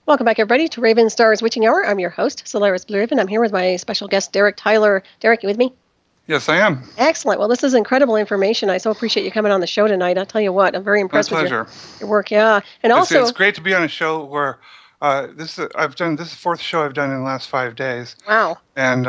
Welcome back, everybody, to Ravenstar's Witching Hour. I'm your host, Solaris BlueRaven. I'm here with my special guest, Derek Tyler. Derek, you with me? Yes, I am. Excellent. Well, this is incredible information. I so appreciate you coming on the show tonight. I'll tell you what, I'm very impressed with your work. Yeah, and also it's great to be on a show where this is the fourth show I've done in the last 5 days. Wow. And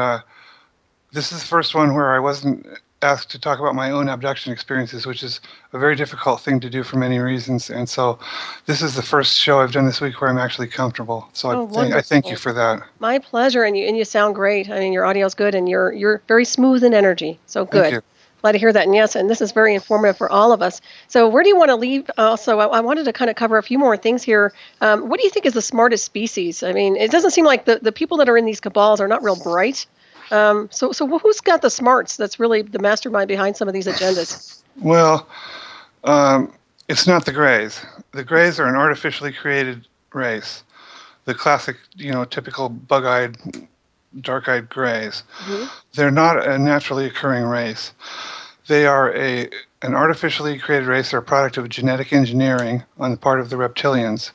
this is the first one where I wasn't asked to talk about my own abduction experiences, which is a very difficult thing to do for many reasons. And so this is the first show I've done this week where I'm actually comfortable. So I thank you for that. My pleasure, and you sound great. I mean, your audio's good, and you're very smooth in energy. So good. Thank you. Glad to hear that. And yes, and this is very informative for all of us. So where do you want to leave? Also, I wanted to kind of cover a few more things here. What do you think is the smartest species? I mean, it doesn't seem like the people that are in these cabals are not real bright. So who's got the smarts that's really the mastermind behind some of these agendas? Well, it's not the Greys. The Greys are an artificially created race. The classic, typical bug-eyed, dark-eyed Greys. Mm-hmm. They're not a naturally occurring race. They are an artificially created race. They're a product of genetic engineering on the part of the reptilians.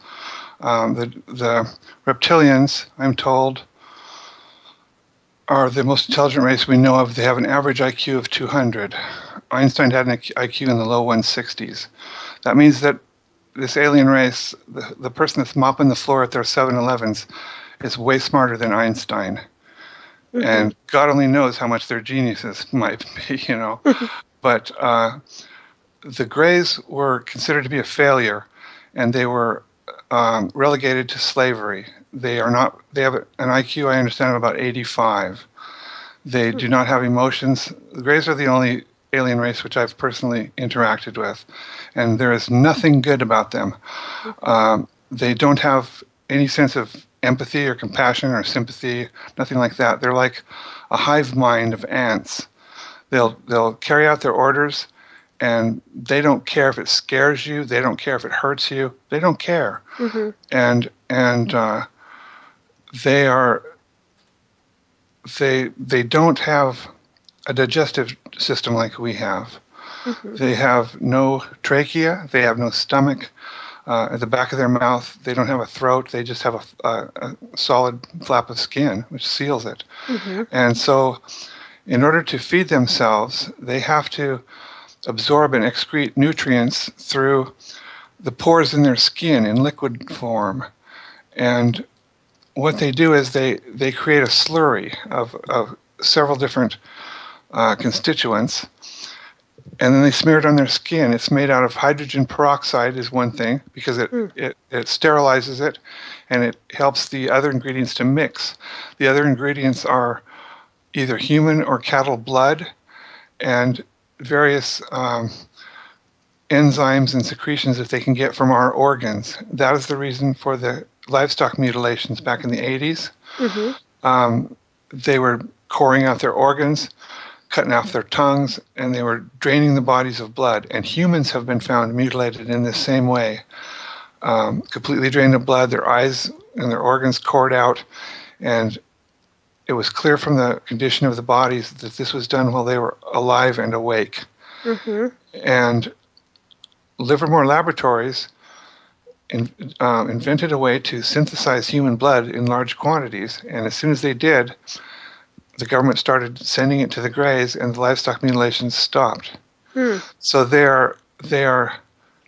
The reptilians, I'm told, are the most intelligent race we know of. They have an average IQ of 200. Einstein had an IQ in the low 160s. That means that this alien race, the person that's mopping the floor at their 7-Elevens, is way smarter than Einstein. Mm-hmm. And God only knows how much their geniuses might be, But the Greys were considered to be a failure, and they were relegated to slavery. They have an IQ, I understand, of about 85. They do not have emotions. The Greys are the only alien race which I've personally interacted with, and there is nothing good about them. They don't have any sense of empathy or compassion or sympathy, nothing like that. They're like a hive mind of ants. They'll carry out their orders, and they don't care if it scares you. They don't care if it hurts you. They don't care. Mm-hmm. And they don't have a digestive system like we have. Mm-hmm. They have no trachea. They have no stomach. At the back of their mouth, they don't have a throat. They just have a solid flap of skin, which seals it. Mm-hmm. And so in order to feed themselves, they have to absorb and excrete nutrients through the pores in their skin in liquid form. And what they do is they create a slurry of several different constituents, and then they smear it on their skin. It's made out of hydrogen peroxide is one thing, because it sterilizes it, and it helps the other ingredients to mix. The other ingredients are either human or cattle blood and various enzymes and secretions that they can get from our organs. That is the reason for the livestock mutilations back in the 80s. Mm-hmm. They were coring out their organs, cutting off their tongues, and they were draining the bodies of blood. And humans have been found mutilated in the same way. Completely drained of blood, their eyes and their organs cored out, and it was clear from the condition of the bodies that this was done while they were alive and awake. Mm-hmm. And Livermore Laboratories invented a way to synthesize human blood in large quantities, and as soon as they did, the government started sending it to the Greys, and the livestock mutilations stopped. So they are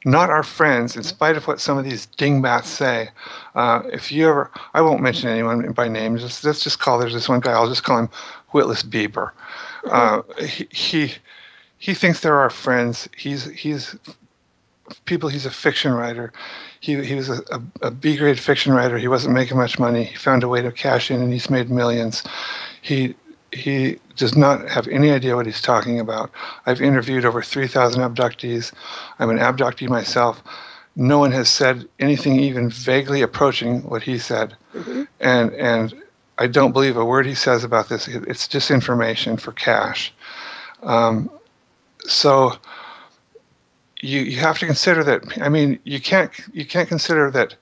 not our friends, in spite of what some of these dingbats say. If you ever, I won't mention anyone by name. Let's just call, there's this one guy, I'll just call him Witless Bieber. He thinks they're our friends. He's a fiction writer. He was a B-grade fiction writer. He wasn't making much money. He found a way to cash in, and he's made millions. He does not have any idea what he's talking about. I've interviewed over 3,000 abductees. I'm an abductee myself. No one has said anything even vaguely approaching what he said. Mm-hmm. And I don't believe a word he says about this. It's just information for cash. So you have to consider that. I mean, you can't consider that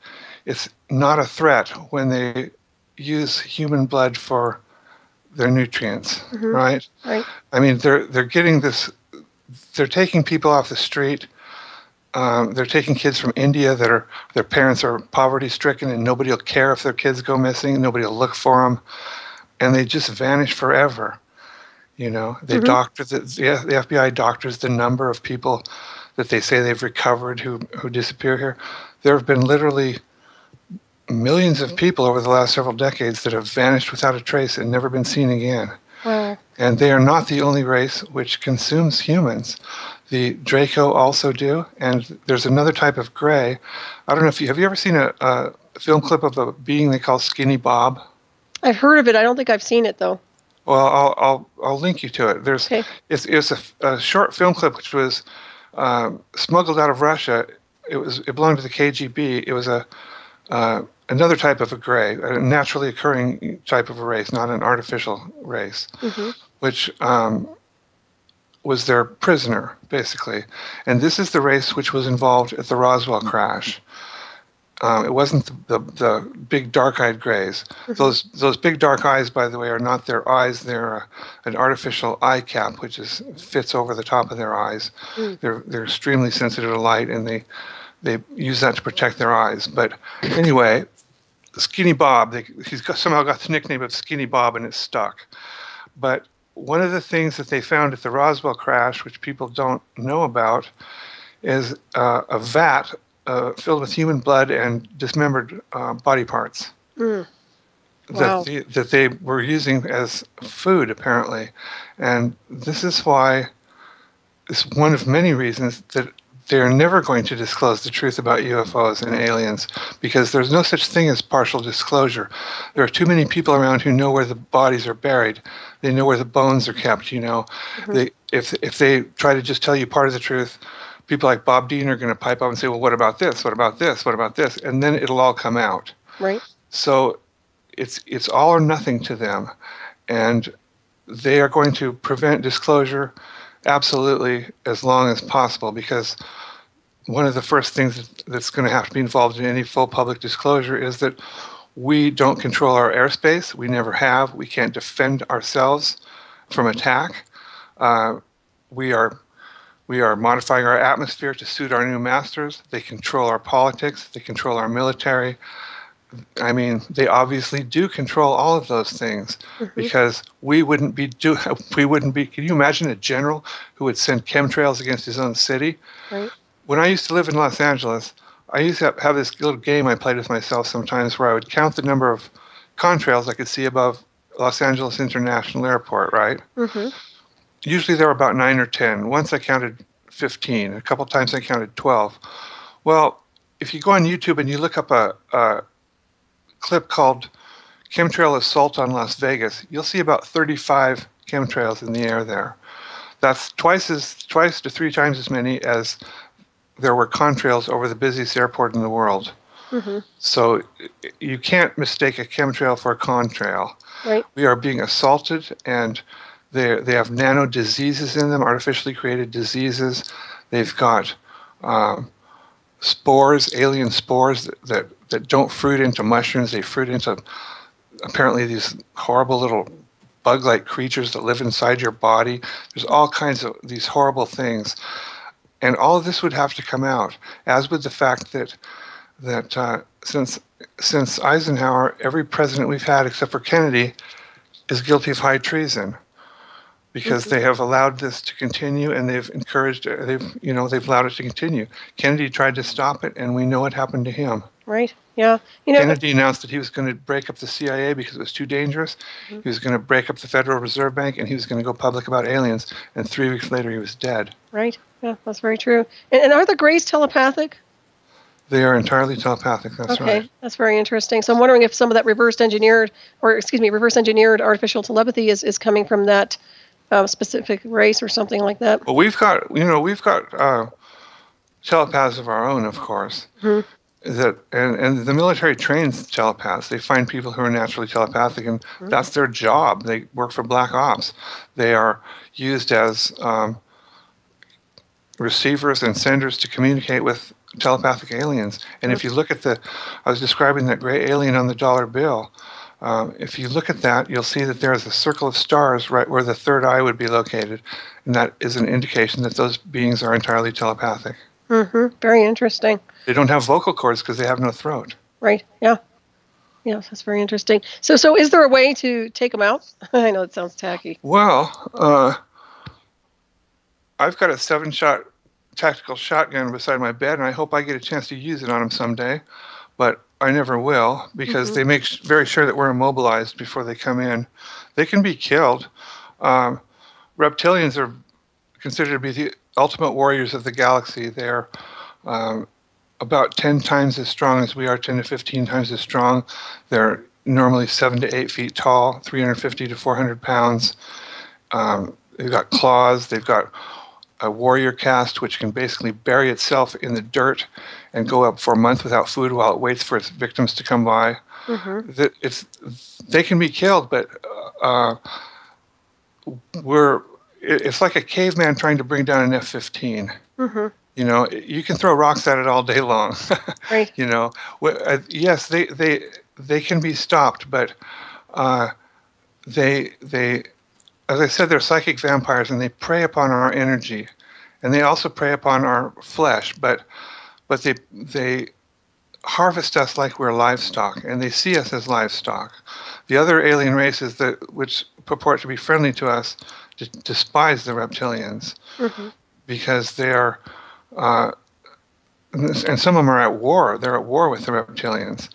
it's not a threat when they use human blood for their nutrients, mm-hmm. right? Right. I mean, they're getting this. They're taking people off the street. They're taking kids from India that are their parents are poverty stricken, and nobody will care if their kids go missing. Nobody will look for them, and they just vanish forever. You know, they Mm-hmm. doctor the FBI doctors the number of people that they say they've recovered who disappear here. There have been literally millions of people over the last several decades that have vanished without a trace and never been seen again. Wow. And they are not the only race which consumes humans. The Draco also do, and there's another type of gray. I don't know if you have you ever seen a film clip of a being they call Skinny Bob? I've heard of it. I don't think I've seen it though. Well, I'll link you to it. There's Okay. it's a short film clip which was smuggled out of Russia. It belonged to the KGB. It was another type of a gray, a naturally occurring type of a race, not an artificial race, Mm-hmm. which was their prisoner, basically. And this is the race which was involved at the Roswell crash. It wasn't the big dark-eyed grays. Mm-hmm. Those big dark eyes, by the way, are not their eyes. They're an artificial eye cap, which fits over the top of their eyes. Mm. They're extremely sensitive to light, and they use that to protect their eyes. But anyway, Skinny Bob, somehow got the nickname of Skinny Bob, and it's stuck. But one of the things that they found at the Roswell crash, which people don't know about, is a vat filled with human blood and dismembered body parts Mm. Wow. that they were using as food, apparently. And this is why it's one of many reasons that they're never going to disclose the truth about UFOs and aliens, because there's no such thing as partial disclosure. There are too many people around who know where the bodies are buried. They know where the bones are kept, you know. Mm-hmm. If they try to just tell you part of the truth, people like Bob Dean are going to pipe up and say, well, what about this? What about this? What about this? And then it'll all come out. Right. So it's all or nothing to them. And they are going to prevent disclosure absolutely as long as possible, because one of the first things that's going to have to be involved in any full public disclosure is that we don't control our airspace. We never have. We can't defend ourselves from attack. We are modifying our atmosphere to suit our new masters. They control our politics. They control our military. I mean, they obviously do control all of those things, Mm-hmm. because we wouldn't be. Can you imagine a general who would send chemtrails against his own city? Right. When I used to live in Los Angeles, I used to have this little game I played with myself sometimes where I would count the number of contrails I could see above Los Angeles International Airport, right? Mm-hmm. Usually there were about 9 or 10. Once I counted 15. A couple times I counted 12. Well, if you go on YouTube and you look up a clip called Chemtrail Assault on Las Vegas, you'll see about 35 chemtrails in the air there. That's twice to 3 times as many as there were contrails over the busiest airport in the world. Mm-hmm. So you can't mistake a chemtrail for a contrail. Right. We are being assaulted, and they have nano diseases in them, artificially created diseases. They've got spores, alien spores that don't fruit into mushrooms. They fruit into apparently these horrible little bug-like creatures that live inside your body. There's all kinds of these horrible things. And all of this would have to come out, as would the fact that since Eisenhower, every president we've had except for Kennedy is guilty of high treason, because Mm-hmm. they have allowed this to continue, and they've allowed it to continue. Kennedy tried to stop it, and we know what happened to him. Right. Yeah. You know. Kennedy announced that he was going to break up the CIA because it was too dangerous. Mm-hmm. He was going to break up the Federal Reserve Bank, and he was going to go public about aliens. And 3 weeks later, he was dead. Right. Yeah, that's very true. And are the Greys telepathic? They are entirely telepathic. That's Okay, right. that's very interesting. So I'm wondering if some of that reverse engineered artificial telepathy is coming from that specific race or something like that. Well, we've got telepaths of our own, of course. Mm-hmm. And the military trains telepaths. They find people who are naturally telepathic, and Mm-hmm. that's their job. They work for Black Ops. They are used as receivers and senders to communicate with telepathic aliens. And if you look at I was describing that gray alien on the dollar bill. If you look at that, you'll see that there is a circle of stars right where the third eye would be located, and that is an indication that those beings are entirely telepathic. Very interesting. They don't have vocal cords because they have no throat. Right. Yeah. Yeah, that's very interesting. So is there a way to take them out? I know it sounds tacky. Well, I've got a 7-shot tactical shotgun beside my bed, and I hope I get a chance to use it on them someday, but I never will because they make very sure that we're immobilized before they come in. They can be killed. Reptilians are considered to be the ultimate warriors of the galaxy. They're about 10 times as strong as we are, 10 to 15 times as strong. They're normally 7 to 8 feet tall, 350 to 400 pounds. They've got claws. They've got a warrior caste, which can basically bury itself in the dirt and go up for a month without food while it waits for its victims to come by. They can be killed, but it's like a caveman trying to bring down an F-15. You know, you can throw rocks at it all day long. Right. You know, yes, they can be stopped, but they as I said, they're psychic vampires, and they prey upon our energy, and they also prey upon our flesh. But they harvest us like we're livestock, and they see us as livestock. The other alien races which purport to be friendly to us despise the reptilians because they are, and some of them are at war. They're at war with the reptilians,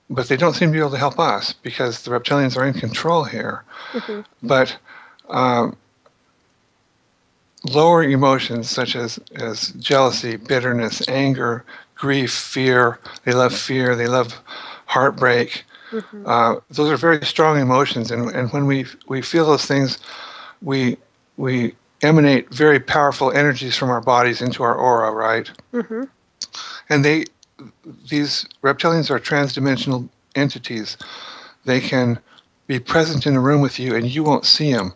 but they don't seem to be able to help us because the reptilians are in control here. But lower emotions such as jealousy, bitterness, anger, grief, fear. They love heartbreak. Those are very strong emotions, and when we feel those things, we emanate very powerful energies from our bodies into our aura, right? And these reptilians are transdimensional entities. They can be present in a room with you, and you won't see them.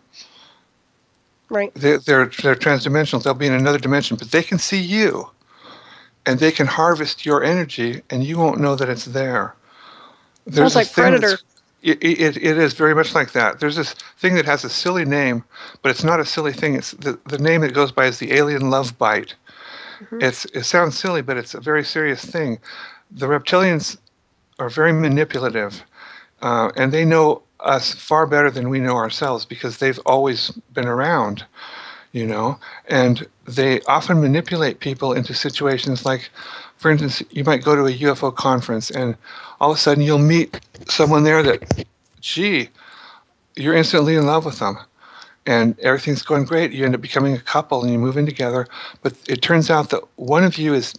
Right. They're transdimensional. They'll be in another dimension, but they can see you, and they can harvest your energy, and you won't know that it's there. Sounds like Predator. It is very much like that. There's this thing that has a silly name, but it's not a silly thing. It's the name it goes by is the alien love bite. It sounds silly, but it's a very serious thing. The reptilians are very manipulative, and they know us far better than we know ourselves because they've always been around, you know, and they often manipulate people into situations like, for instance, you might go to a UFO conference and all of a sudden you'll meet someone there that, gee, you're instantly in love with them. And everything's going great. You end up becoming a couple and you move in together. But it turns out that one of you is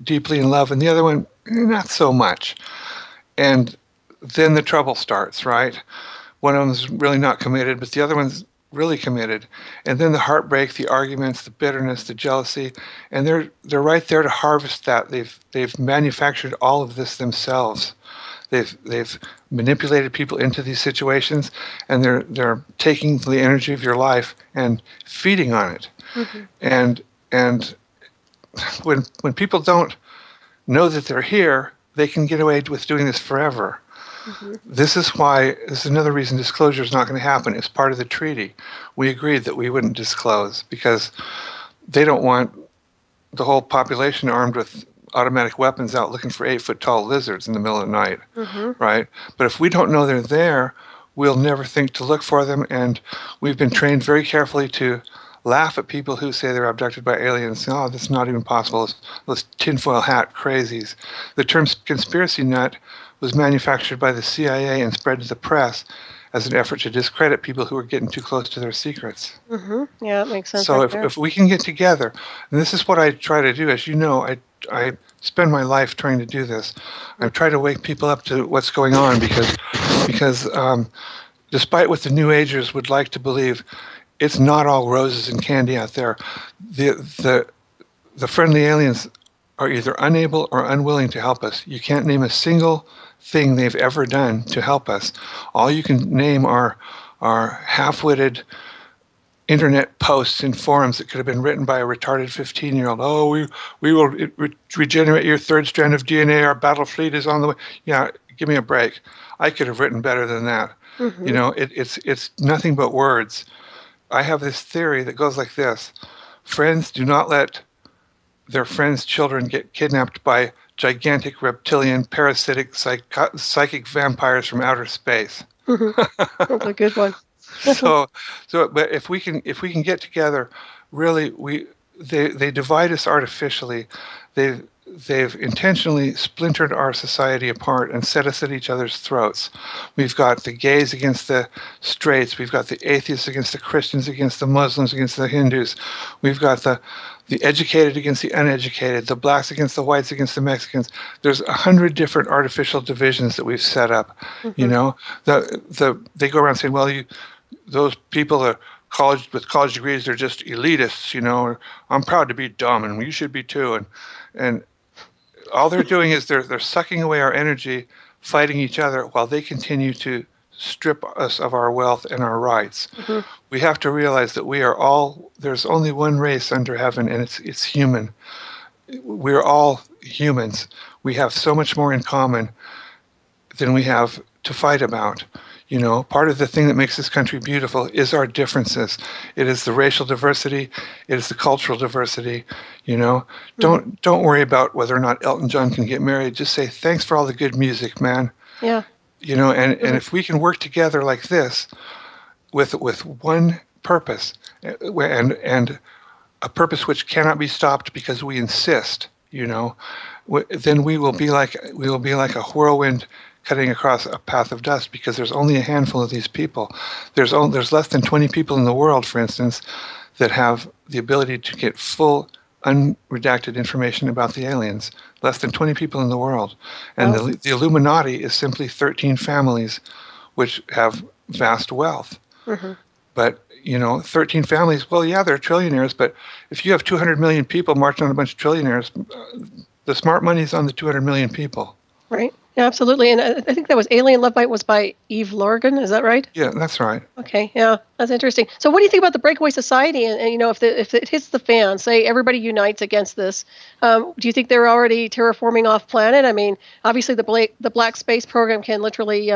deeply in love and the other one, not so much. And then the trouble starts, right? One of them's really not committed, but the other one's really committed. And then the heartbreak, the arguments, the bitterness, the jealousy, and they're right there to harvest that. They've manufactured all of this themselves. They've manipulated people into these situations, and they're taking the energy of your life and feeding on it. And when people don't know that they're here, they can get away with doing this forever. This is another reason disclosure is not going to happen. It's part of the treaty. We agreed that we wouldn't disclose because they don't want the whole population armed with automatic weapons out looking for 8-foot-tall lizards in the middle of the night, right? But if we don't know they're there, we'll never think to look for them. And we've been trained very carefully to laugh at people who say they're abducted by aliens. Oh, that's not even possible. Those tinfoil hat crazies. The term conspiracy nut was manufactured by the CIA and spread to the press as an effort to discredit people who are getting too close to their secrets. Yeah, it makes sense. So right if we can get together, and this is what I try to do, as you know, I spend my life trying to do this. I try to wake people up to what's going on because despite what the New Agers would like to believe, it's not all roses and candy out there. The friendly aliens are either unable or unwilling to help us. You can't name a single thing they've ever done to help us. All you can name are half-witted internet posts in forums that could have been written by a retarded 15-year-old. Oh, we will regenerate your third strand of DNA. Our battle fleet is on the way. Yeah, give me a break. I could have written better than that. You know, it's nothing but words. I have this theory that goes like this. Friends, do not let their friends' children get kidnapped by gigantic reptilian parasitic psychic vampires from outer space. That's a good one. so but if we can get together, really, they divide us artificially. They've intentionally splintered our society apart and set us at each other's throats. We've got the gays against the straights. We've got the atheists against the Christians, against the Muslims, against the Hindus. We've got the educated against the uneducated, the blacks against the whites, against the Mexicans. There's 100 different artificial divisions that we've set up. You know, they go around saying, well, those people are with college degrees, they're just elitists. You know, I'm proud to be dumb, and you should be too. And all they're doing is they're sucking away our energy, fighting each other, while they continue to strip us of our wealth and our rights. We have to realize that we are all, there's only one race under heaven, and it's human. We're all humans. We have so much more in common than we have to fight about. You know, part of the thing that makes this country beautiful is our differences. It is the racial diversity. It is the cultural diversity. You know, don't worry about whether or not Elton John can get married. Just say, thanks for all the good music, man. Yeah. You know, and if we can work together like this with one purpose, and a purpose which cannot be stopped because we insist, you know, then we will be like a whirlwind cutting across a path of dust, because there's only a handful of these people. There's less than 20 people in the world, for instance, that have the ability to get full, unredacted information about the aliens. Less than 20 people in the world. And the Illuminati is simply 13 families which have vast wealth. But, you know, 13 families, well, yeah, they're trillionaires, but if you have 200 million people marching on a bunch of trillionaires, the smart money's on the 200 million people. Right. Yeah, absolutely. And I think that was Alien Love Bite was by Eve Lorgan. Is that right? Yeah, that's right. Okay. Yeah, that's interesting. So what do you think about the Breakaway Society? And you know, if it hits the fan, say everybody unites against this, do you think they're already terraforming off planet? I mean, obviously the Black Space Program can literally,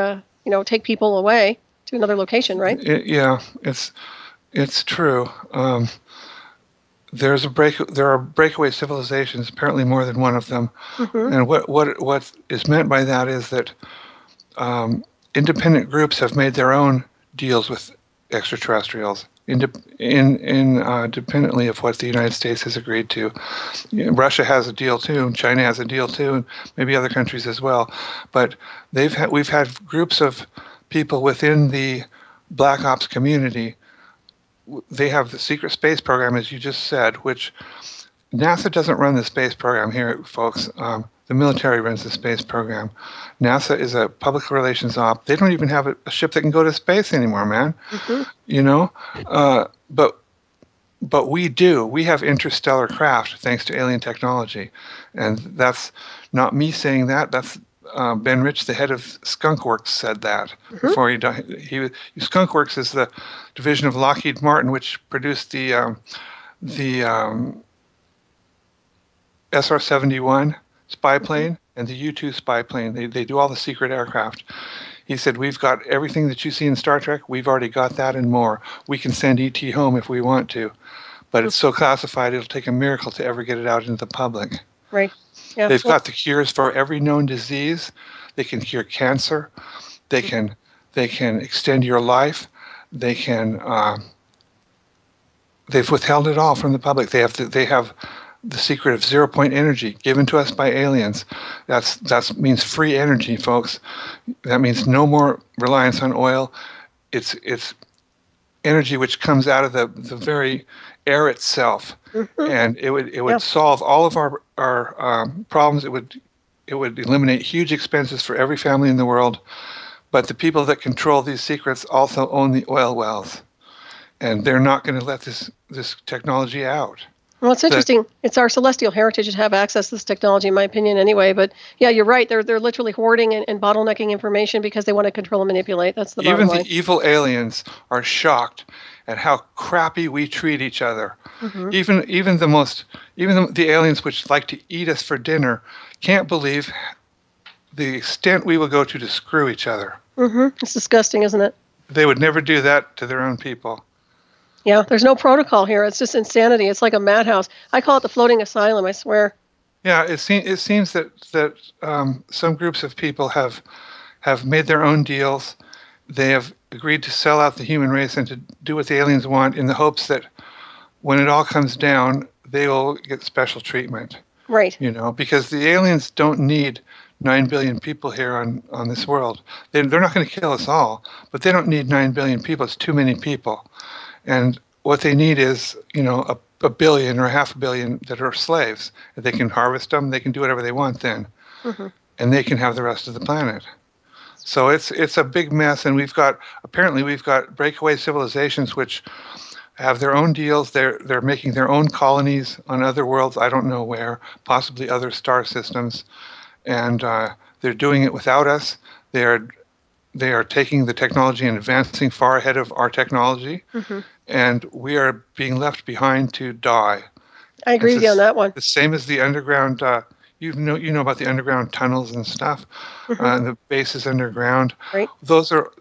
take people away to another location, right? Yeah, it's true. There are breakaway civilizations, apparently more than one of them. And what is meant by that is that independent groups have made their own deals with extraterrestrials, independently of what the United States has agreed to. You know, Russia has a deal too, China has a deal too, and maybe other countries as well. But we've had groups of people within the Black Ops community. They have the secret space program, as you just said, which NASA doesn't run the space program here, folks. The military runs the space program. NASA is a public relations op. They don't even have a ship that can go to space anymore, man. You know, but we do. We have interstellar craft thanks to alien technology, and that's not me saying that. That's Ben Rich, the head of Skunk Works, said that before he died. Skunk Works is the division of Lockheed Martin, which produced the SR-71 spy plane and the U-2 spy plane. They do all the secret aircraft. He said, we've got everything that you see in Star Trek. We've already got that and more. We can send ET home if we want to, but it's so classified it'll take a miracle to ever get it out into the public. Right. Yeah. They've got the cures for every known disease. They can cure cancer. They can extend your life. They can. They've withheld it all from the public. They have the secret of 0-point energy given to us by aliens. That means free energy, folks. That means no more reliance on oil. It's energy which comes out of the very air itself, and it would solve all of our problems. It would eliminate huge expenses for every family in the world. But the people that control these secrets also own the oil wells, and they're not going to let this technology out. Well, it's interesting. It's our celestial heritage to have access to this technology, in my opinion, anyway. But yeah, you're right. They're literally hoarding and bottlenecking information because they want to control and manipulate. That's the bottom line. Even the evil aliens are shocked at how crappy we treat each other. Even the aliens which like to eat us for dinner can't believe the extent we will go to screw each other. It's disgusting, isn't it? They would never do that to their own people. Yeah, there's no protocol here. It's just insanity. It's like a madhouse. I call it the floating asylum, I swear. Yeah, it seems that some groups of people have made their own deals. They have agreed to sell out the human race and to do what the aliens want in the hopes that when it all comes down, they will get special treatment. Right. Because the aliens don't need 9 billion people here on this world. They're not going to kill us all, but they don't need 9 billion people. It's too many people. And what they need is, a billion or half a billion that are slaves. They can harvest them. They can do whatever they want then. Mm-hmm. And they can have the rest of the planet. So it's a big mess. And apparently we've got breakaway civilizations which have their own deals. They're making their own colonies on other worlds. I don't know where, possibly other star systems. And they're doing it without us. They are taking the technology and advancing far ahead of our technology. Mm-hmm. And we are being left behind to die. I agree with you on that one. The same as the underground, you know about the underground tunnels and stuff, mm-hmm. The bases underground. Right. Those are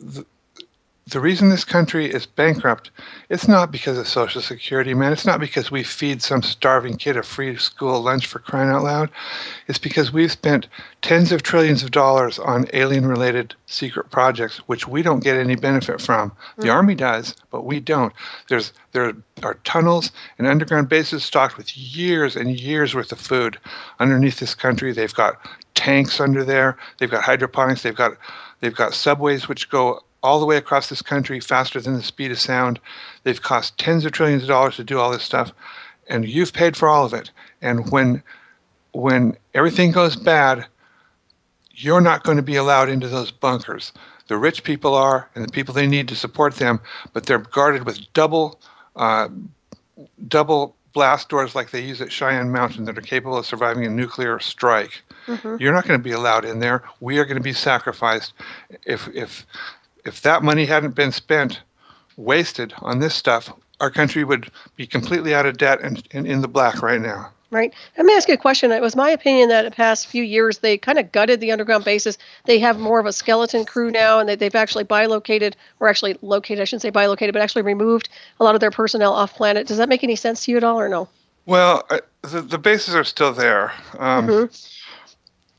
the reason this country is bankrupt. It's not because of Social Security, man. It's not because we feed some starving kid a free school lunch, for crying out loud. It's because we've spent tens of trillions of dollars on alien-related secret projects, which we don't get any benefit from. Mm-hmm. The Army does, but we don't. There are tunnels and underground bases stocked with years and years worth of food underneath this country. They've got tanks under there. They've got hydroponics. They've got subways which go all the way across this country faster than the speed of sound. They've cost tens of trillions of dollars to do all this stuff, and you've paid for all of it. And when everything goes bad, you're not going to be allowed into those bunkers. The rich people are, and the people they need to support them, but they're guarded with double blast doors like they use at Cheyenne Mountain that are capable of surviving a nuclear strike. Mm-hmm. You're not going to be allowed in there. We are going to be sacrificed. If that money hadn't been wasted on this stuff, our country would be completely out of debt and in the black right now. Right. Let me ask you a question. It was my opinion that the past few years they kind of gutted the underground bases. They have more of a skeleton crew now, and they've actually located, but actually removed a lot of their personnel off planet. Does that make any sense to you at all, or no? Well, the bases are still there. Mm-hmm.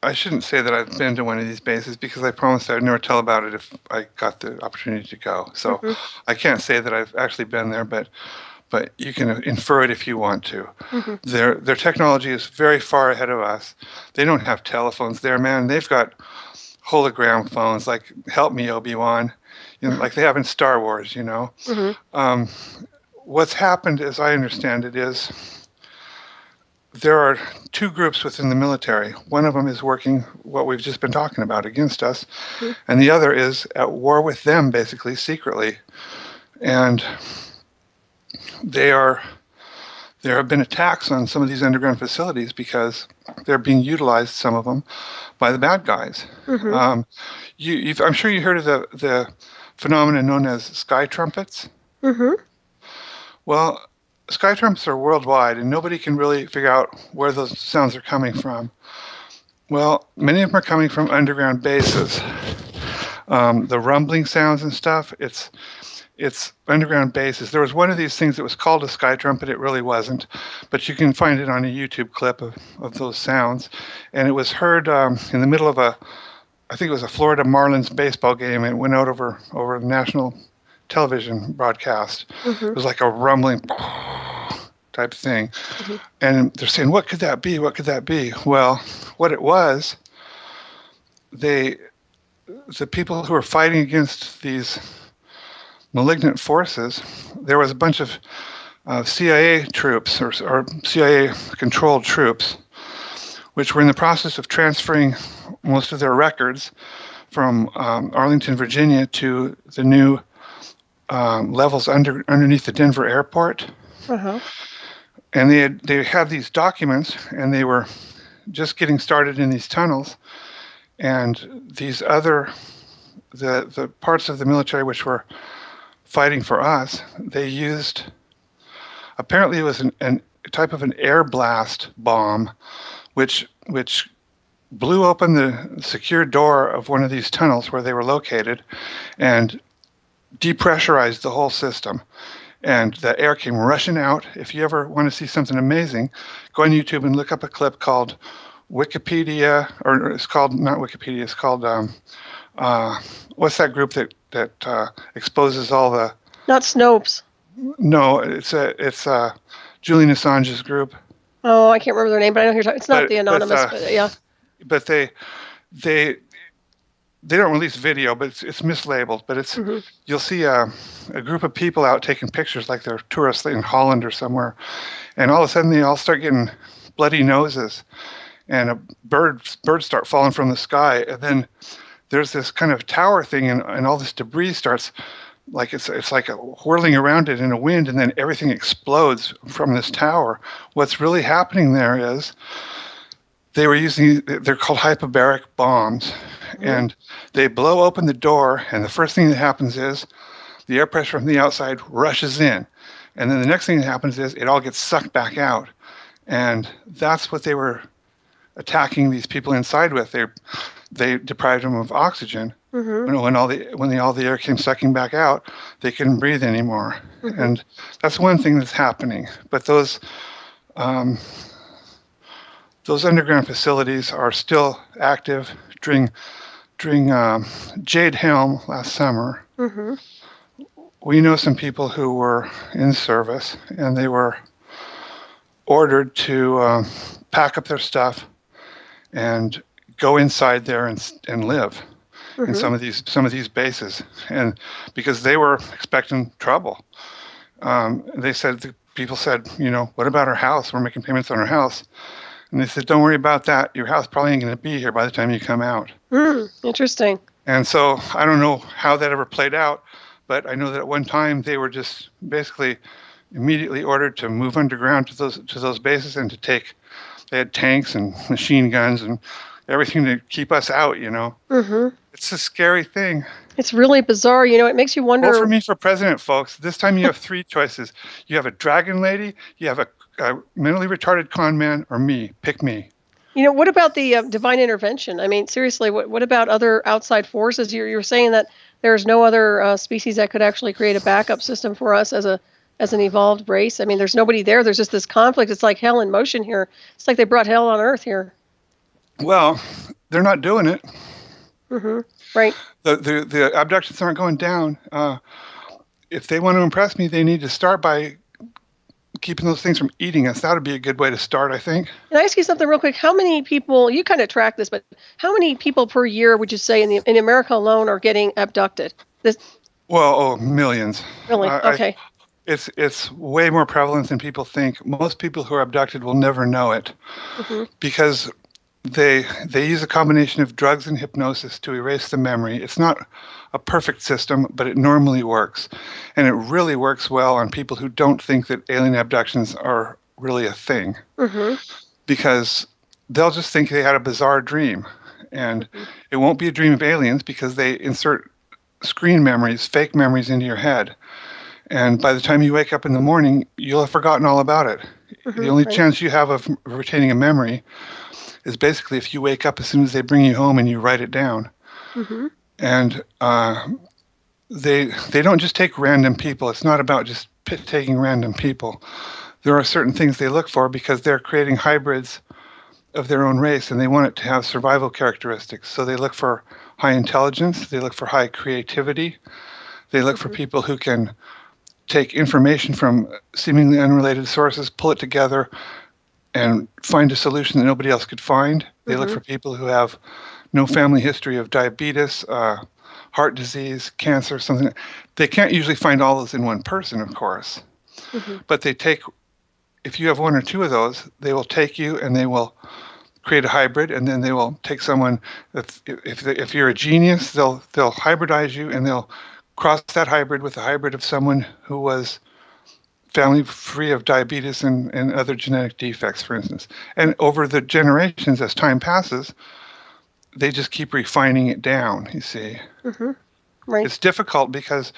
I shouldn't say that I've been to one of these bases because I promised I would never tell about it if I got the opportunity to go. So mm-hmm. I can't say that I've actually been there, but you can infer it if you want to. Mm-hmm. Their technology is very far ahead of us. They don't have telephones there, man. They've got hologram phones, like help me, Obi-Wan, like they have in Star Wars, Mm-hmm. What's happened, as I understand it, is there are two groups within the military. One of them is working what we've just been talking about against us, mm-hmm. and the other is at war with them, basically, secretly. And there have been attacks on some of these underground facilities because they're being utilized, some of them, by the bad guys. Mm-hmm. I'm sure you heard of the phenomenon known as sky trumpets. Mm-hmm. Well, sky trumpets are worldwide, and nobody can really figure out where those sounds are coming from. Well, many of them are coming from underground bases. The rumbling sounds and stuff, it's underground bases. There was one of these things that was called a sky trumpet. It really wasn't, but you can find it on a YouTube clip of those sounds. And it was heard in the middle of I think it was a Florida Marlins baseball game. It went out over a national television broadcast. Mm-hmm. It was like a rumbling type thing. Mm-hmm. And they're saying, what could that be? What could that be? Well, what it was, the people who were fighting against these malignant forces, there was a bunch of CIA troops or CIA-controlled troops, which were in the process of transferring most of their records from Arlington, Virginia, to the new levels underneath the Denver airport. Uh-huh. And they had these documents, and they were just getting started in these tunnels. And these the parts of the military which were fighting for us, they used, apparently it was a type of an air blast bomb, which blew open the secure door of one of these tunnels where they were located and depressurized the whole system. and the air came rushing out. If you ever want to see something amazing, go on YouTube and look up a clip called Wikipedia, or it's called, not Wikipedia, it's called, what's that group that exposes all the... Not Snopes. No, it's Julian Assange's group. Oh, I can't remember their name, but I know who you're talking. It's not the anonymous, but yeah. But they don't release video, but it's mislabeled. But it's you'll see a group of people out taking pictures like they're tourists in Holland or somewhere, and all of a sudden they all start getting bloody noses, and birds start falling from the sky, and then there's this kind of tower thing, and all this debris starts, like it's like whirling around it in a wind, and then everything explodes from this tower. What's really happening there is they're called hyperbaric bombs, and they blow open the door, and the first thing that happens is the air pressure from the outside rushes in, and then the next thing that happens is it all gets sucked back out, and that's what they were attacking these people inside with. They deprived them of oxygen. When all the air came sucking back out, they couldn't breathe anymore, and that's one thing that's happening. But those underground facilities are still active. During Jade Helm last summer, we know some people who were in service, and they were ordered to pack up their stuff and go inside there and live in some of these bases, and because they were expecting trouble. The people said, what about our house? We're making payments on our house. And they said, don't worry about that. Your house probably ain't going to be here by the time you come out. Interesting. And so I don't know how that ever played out, but I know that at one time they were just basically immediately ordered to move underground to those bases and they had tanks and machine guns and everything to keep us out, It's a scary thing. It's really bizarre. It makes you wonder. Vote for me for president, folks. This time you have three choices. You have a dragon lady, you have a mentally retarded con man, or me. Pick me. What about the divine intervention? I mean, seriously, what about other outside forces? You're saying that there's no other species that could actually create a backup system for us as an evolved race. I mean, there's nobody there. There's just this conflict. It's like hell in motion here. It's like they brought hell on Earth here. Well, they're not doing it. Right. The abductions aren't going down. If they want to impress me, they need to start by keeping those things from eating us. That would be a good way to start, I think. Can I ask you something real quick? How many people, you kind of track this, but how many people per year would you say in America alone are getting abducted? Millions. Really? Okay. It's way more prevalent than people think. Most people who are abducted will never know it because they use a combination of drugs and hypnosis to erase the memory. It's not a perfect system, but it normally works. And it really works well on people who don't think that alien abductions are really a thing. Because they'll just think they had a bizarre dream. And it won't be a dream of aliens because they insert screen memories, fake memories into your head. And by the time you wake up in the morning, you'll have forgotten all about it. The only chance you have of retaining a memory is basically if you wake up as soon as they bring you home and you write it down. And they don't just take random people. It's not about just taking random people. There are certain things they look for because they're creating hybrids of their own race, and they want it to have survival characteristics. So they look for high intelligence. They look for high creativity. They look for people who can take information from seemingly unrelated sources, pull it together, and find a solution that nobody else could find. They look for people who have no family history of diabetes, heart disease, cancer, something. They can't usually find all those in one person, of course. But if you have one or two of those, they will take you and they will create a hybrid, and then they will take someone. If you're a genius, they'll hybridize you, and they'll cross that hybrid with a hybrid of someone who was family free of diabetes and other genetic defects, for instance. And over the generations, as time passes, they just keep refining it down, you see. Right. It's difficult because,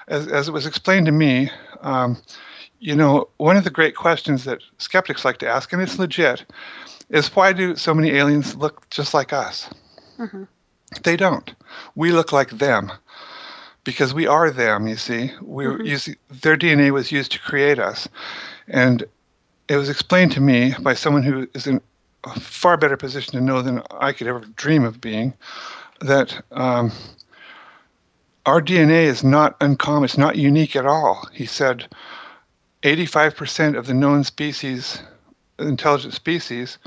as it was explained to me, one of the great questions that skeptics like to ask, and it's legit, is why do so many aliens look just like us? They don't. We look like them. because we are them, you see. Their DNA was used to create us. And it was explained to me by someone who is in a far better position to know than I could ever dream of being, that our DNA is not uncommon, it's not unique at all. He said 85% of the known species, intelligent species,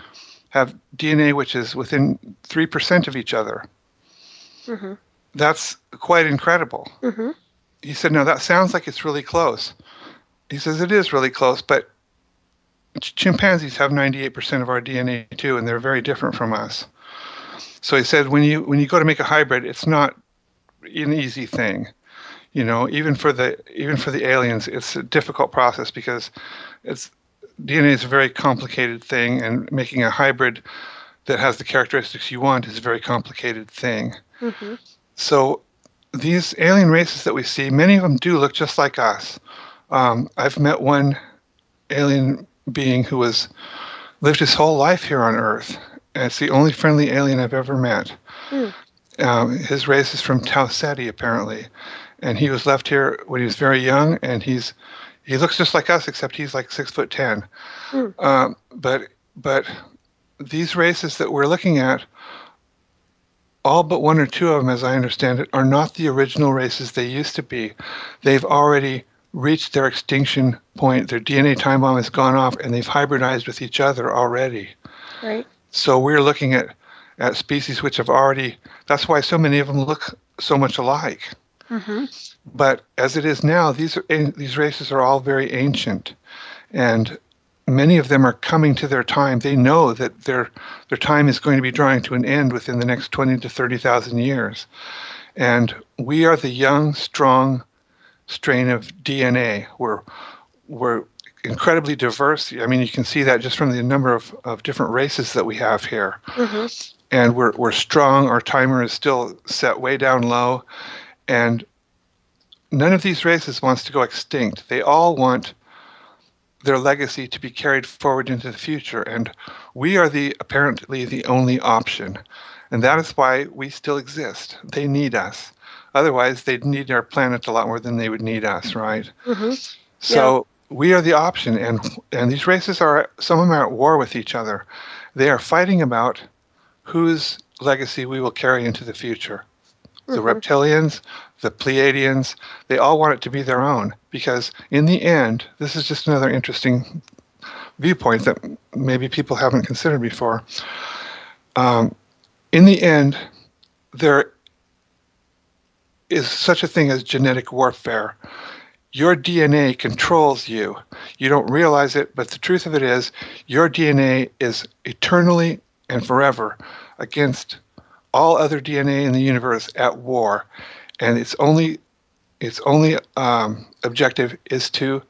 have DNA which is within 3% of each other. Mm-hmm. That's quite incredible. Mm-hmm. He said, now that sounds like it's really close. He says it is really close, but chimpanzees have 98% of our DNA too, and they're very different from us. So he said, when you go to make a hybrid, it's not an easy thing. You know, even for the aliens, it's a difficult process because DNA is a very complicated thing, and making a hybrid that has the characteristics you want is a very complicated thing. Mm-hmm. So these alien races that we see, many of them do look just like us. I've met one alien being who lived his whole life here on Earth, and it's the only friendly alien I've ever met. His race is from Tau Ceti, apparently, and he was left here when he was very young, and he looks just like us, except he's like 6'10". But these races that we're looking at, all but one or two of them, as I understand it, are not the original races they used to be. They've already reached their extinction point. Their DNA time bomb has gone off, and they've hybridized with each other already. Right. So we're looking at species which have already. That's why so many of them look so much alike. Mm-hmm. But as it is now, these races are all very ancient, and many of them are coming to their time. They know that their time is going to be drawing to an end within the next 20 to 30,000 years. And we are the young, strong strain of DNA. We're incredibly diverse. I mean, you can see that just from the number of different races that we have here. Mm-hmm. And we're strong. Our timer is still set way down low. And none of these races wants to go extinct. They all want their legacy to be carried forward into the future. And we are apparently the only option. And that is why we still exist. They need us. Otherwise, they'd need our planet a lot more than they would need us, right? Mm-hmm. So we are the option. And these races some of them are at war with each other. They are fighting about whose legacy we will carry into the future. The reptilians, the Pleiadians, they all want it to be their own, because in the end, this is just another interesting viewpoint that maybe people haven't considered before. In the end, there is such a thing as genetic warfare. Your DNA controls you. You don't realize it, but the truth of it is your DNA is eternally and forever against all other DNA in the universe at war, and its only objective is to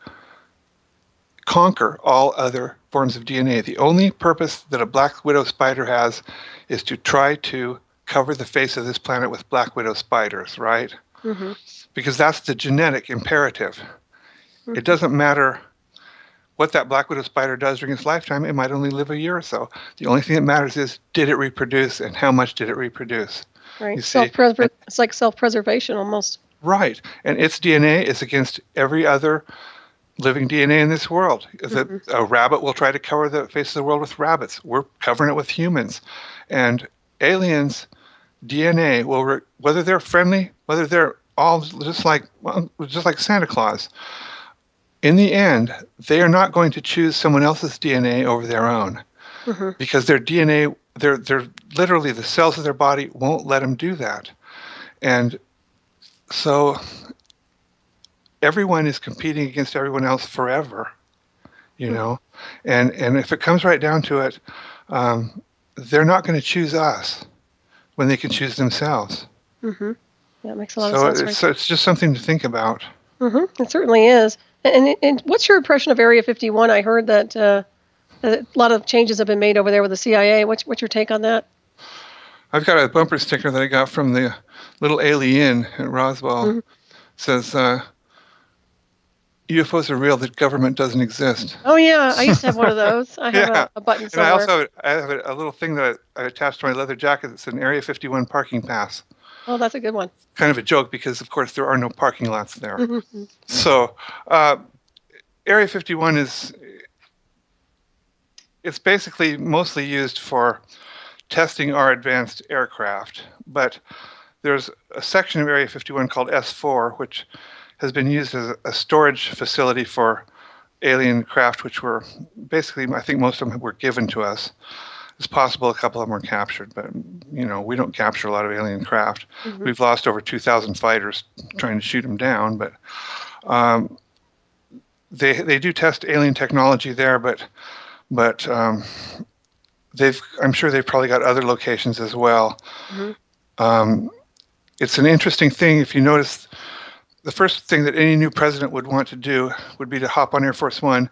conquer all other forms of DNA. The only purpose that a black widow spider has is to try to cover the face of this planet with black widow spiders, right? Mm-hmm. Because that's the genetic imperative. Mm-hmm. It doesn't matter what that black widow spider does during its lifetime. It might only live a year or so. The only thing that matters is, did it reproduce, and how much did it reproduce? Right. It's like self-preservation almost. Right. And its DNA is against every other living DNA in this world. Mm-hmm. A rabbit will try to cover the face of the world with rabbits. We're covering it with humans. And aliens' DNA will, whether they're friendly, whether they're all just like Santa Claus, in the end, they are not going to choose someone else's DNA over their own, because their DNA, they're literally, the cells of their body won't let them do that. And so everyone is competing against everyone else forever, you know? And if it comes right down to it, they're not going to choose us when they can choose themselves. Mm-hmm. That makes a lot of sense. So it's just something to think about. Mm-hmm. It certainly is. And what's your impression of Area 51? I heard that a lot of changes have been made over there with the CIA. What's your take on that? I've got a bumper sticker that I got from the Little Alien at Roswell. Mm-hmm. It says, UFOs are real, the government doesn't exist. Oh, yeah. I used to have one of those. I have a button somewhere. And I have a little thing that I attached to my leather jacket that said an Area 51 parking pass. Oh, that's a good one. Kind of a joke because, of course, there are no parking lots there. Mm-hmm. So Area 51 it's basically mostly used for testing our advanced aircraft, but there's a section of Area 51 called S4, which has been used as a storage facility for alien craft, which were basically, I think most of them were given to us. It's possible a couple of them were captured, but we don't capture a lot of alien craft. Mm-hmm. We've lost over 2,000 fighters trying to shoot them down, but they do test alien technology there, but I'm sure they've probably got other locations as well. Mm-hmm. It's an interesting thing. If you notice, the first thing that any new president would want to do would be to hop on Air Force One,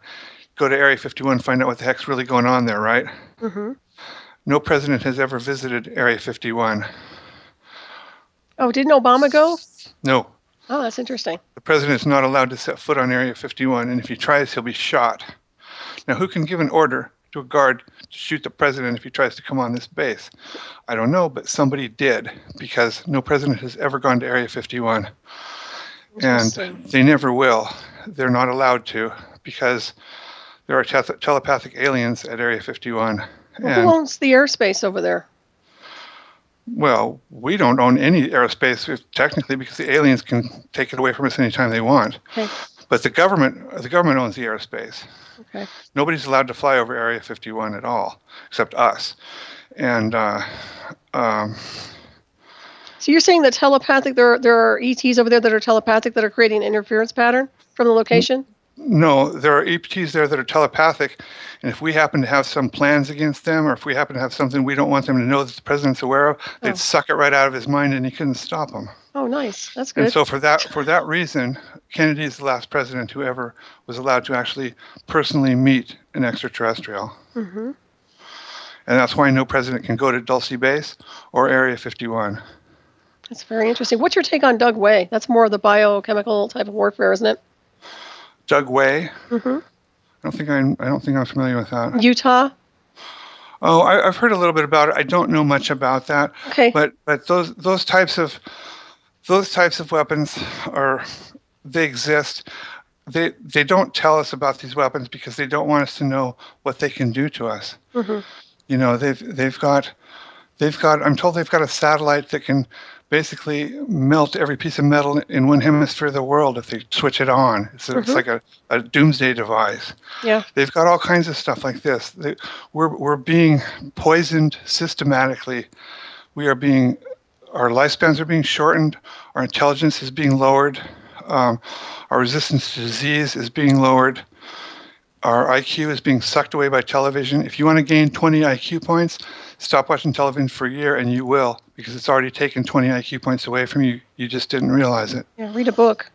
go to Area 51, find out what the heck's really going on there, right? Mm-hmm. No president has ever visited Area 51. Oh, didn't Obama go? No. Oh, that's interesting. The president is not allowed to set foot on Area 51, and if he tries, he'll be shot. Now, who can give an order to a guard to shoot the president if he tries to come on this base? I don't know, but somebody did, because no president has ever gone to Area 51. And they never will. They're not allowed to, because there are telepathic aliens at Area 51. Well, who owns the airspace over there? Well, we don't own any aerospace technically, because the aliens can take it away from us anytime they want. Okay. But the government owns the airspace. Okay. Nobody's allowed to fly over Area 51 at all, except us. And so you're saying that telepathic, there are ETs over there that are telepathic that are creating an interference pattern from the location? No, there are ETs there that are telepathic, and if we happen to have some plans against them, or if we happen to have something we don't want them to know that the president's aware of, they'd suck it right out of his mind, and he couldn't stop them. Oh, nice. That's good. And so for that reason, Kennedy is the last president who ever was allowed to actually personally meet an extraterrestrial. Mm-hmm. And that's why no president can go to Dulce Base or Area 51. That's very interesting. What's your take on Doug Way? That's more of the biochemical type of warfare, isn't it? Doug Way? Mm-hmm. I don't think I'm familiar with that. Utah? Oh, I've heard a little bit about it. I don't know much about that. Okay. But those types of weapons they exist. They don't tell us about these weapons because they don't want us to know what they can do to us. Mm-hmm. They've got I'm told they've got a satellite that can basically melt every piece of metal in one hemisphere of the world if they switch it on. It's like a doomsday device. Yeah. They've got all kinds of stuff like this. We're being poisoned systematically. Our lifespans are being shortened. Our intelligence is being lowered. Our resistance to disease is being lowered. Our IQ is being sucked away by television. If you want to gain 20 IQ points, stop watching television for a year and you will, because it's already taken 20 IQ points away from you. You just didn't realize it. Yeah, read a book.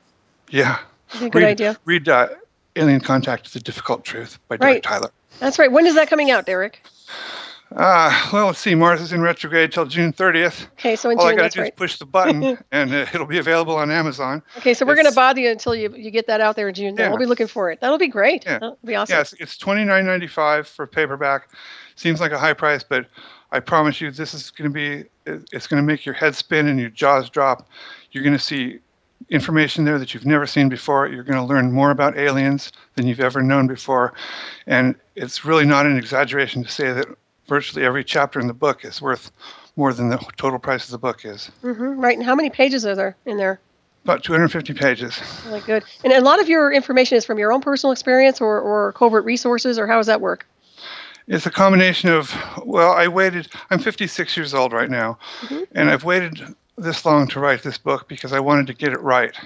Yeah. That'd be a good idea. Read Alien Contact, The Difficult Truth by Derek Tyler. That's right. When is that coming out, Derek? Well, let's see. Mars is in retrograde till June 30th. Okay, so in All June, I got to do is push the button, and it'll be available on Amazon. Okay, so we're going to bother you until you get that out there in June. Yeah. We'll be looking for it. That'll be great. Yeah. That'll be awesome. Yeah, it's $29.95 for paperback. Seems like a high price, but I promise you, this is going to make your head spin and your jaws drop. You're going to see information there that you've never seen before. You're going to learn more about aliens than you've ever known before, and it's really not an exaggeration to say that virtually every chapter in the book is worth more than the total price of the book is. Mm-hmm, right. And how many pages are there in there? About 250 pages. Really good. And a lot of your information is from your own personal experience or covert resources, or how does that work? It's a combination of, I'm 56 years old right now, mm-hmm. and I've waited this long to write this book because I wanted to get it right.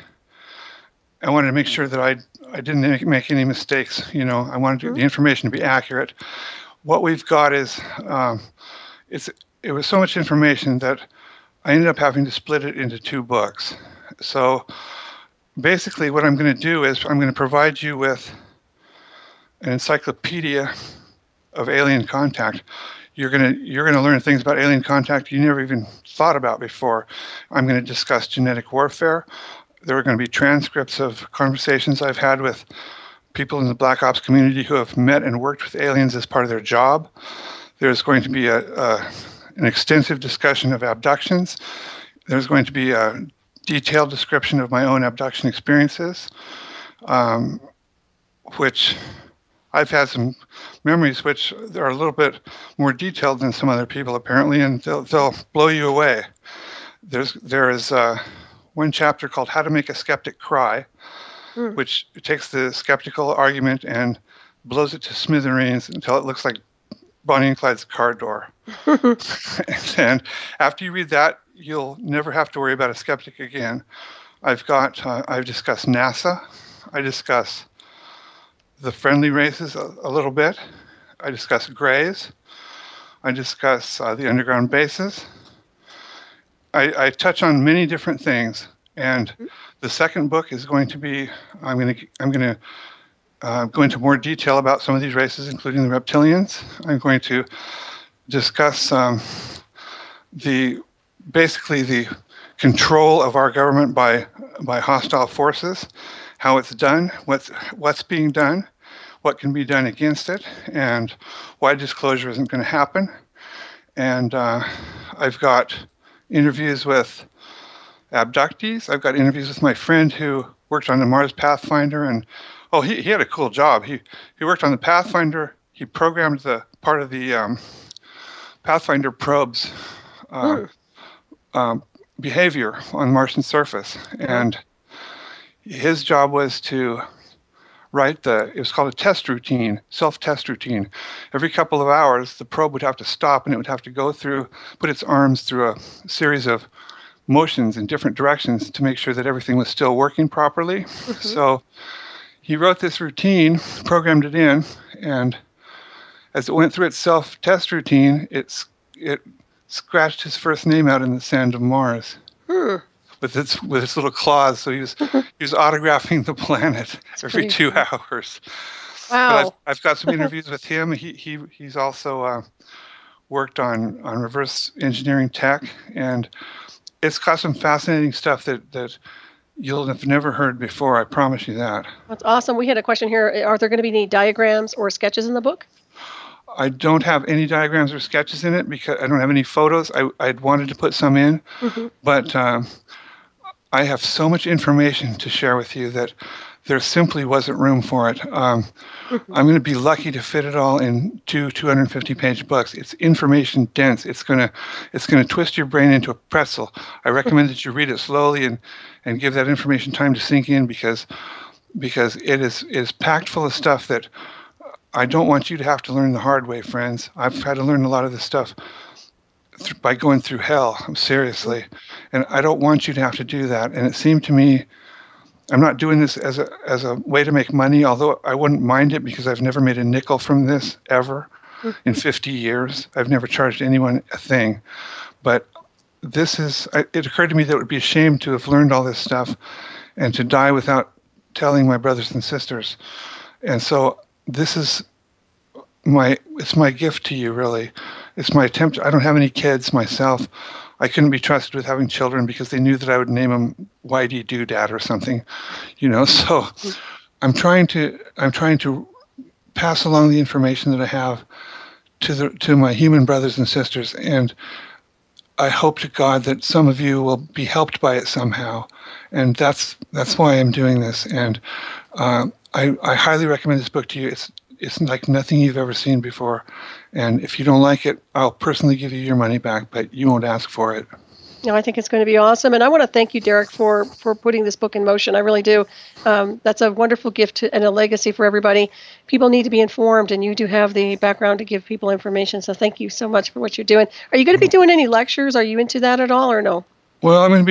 I wanted to make sure that I didn't make any mistakes. I wanted the information to be accurate. What we've got is, it was so much information that I ended up having to split it into 2 books. So basically what I'm going to do is I'm going to provide you with an encyclopedia of alien contact. You're going to learn things about alien contact you never even thought about before. I'm going to discuss genetic warfare. There are going to be transcripts of conversations I've had with people in the Black Ops community who have met and worked with aliens as part of their job. There's going to be an extensive discussion of abductions. There's going to be a detailed description of my own abduction experiences, which I've had some memories which are a little bit more detailed than some other people apparently, and they'll blow you away. There is one chapter called "How to Make a Skeptic Cry," which takes the skeptical argument and blows it to smithereens until it looks like Bonnie and Clyde's car door. And after you read that, you'll never have to worry about a skeptic again. I've discussed NASA. I discuss the friendly races a little bit. I discuss grays. I discuss the underground bases. I touch on many different things, and the second book is going to be, I'm going to go into more detail about some of these races, including the reptilians. I'm going to discuss basically the control of our government by hostile forces, how it's done, what's being done, what can be done against it, and why disclosure isn't going to happen. And I've got interviews with abductees. I've got interviews with my friend who worked on the Mars Pathfinder, and he had a cool job. He worked on the Pathfinder. He programmed the part of the Pathfinder probe's behavior on Martian surface, and his job was to write it was called a test routine, self-test routine. Every couple of hours, the probe would have to stop, and it would have to put its arms through a series of motions in different directions to make sure that everything was still working properly. So he wrote this routine, programmed it in, and as it went through its self-test routine, it scratched his first name out in the sand of Mars with its little claws. So he was autographing the planet every 2 hours. Wow! But I've got some interviews with him. He's also worked on reverse engineering tech, and it's got some fascinating stuff that you'll have never heard before. I promise you that. That's awesome. We had a question here. Are there going to be any diagrams or sketches in the book? I don't have any diagrams or sketches in it because I don't have any photos. I'd wanted to put some in, but I have so much information to share with you that there simply wasn't room for it. I'm going to be lucky to fit it all in 250-page books. It's information dense. It's going to twist your brain into a pretzel. I recommend that you read it slowly and give that information time to sink in because it is packed full of stuff that I don't want you to have to learn the hard way, friends. I've had to learn a lot of this stuff by going through hell, seriously. And I don't want you to have to do that. And it seemed to me, I'm not doing this as a way to make money, although I wouldn't mind it because I've never made a nickel from this ever in 50 years. I've never charged anyone a thing. But it occurred to me that it would be a shame to have learned all this stuff and to die without telling my brothers and sisters. And so this is it's my gift to you, really. It's my attempt. I don't have any kids myself. I couldn't be trusted with having children because they knew that I would name them Whitey Doodad or something, so I'm trying to pass along the information that I have to my human brothers and sisters, and I hope to God that some of you will be helped by it somehow, and that's why I'm doing this. And I highly recommend this book to you. It's like nothing you've ever seen before. And if you don't like it, I'll personally give you your money back, but you won't ask for it. No, I think it's going to be awesome. And I want to thank you, Derek, for putting this book in motion. I really do. That's a wonderful gift and a legacy for everybody. People need to be informed, and you do have the background to give people information. So thank you so much for what you're doing. Are you going to be doing any lectures? Are you into that at all or no? Well, I'm going to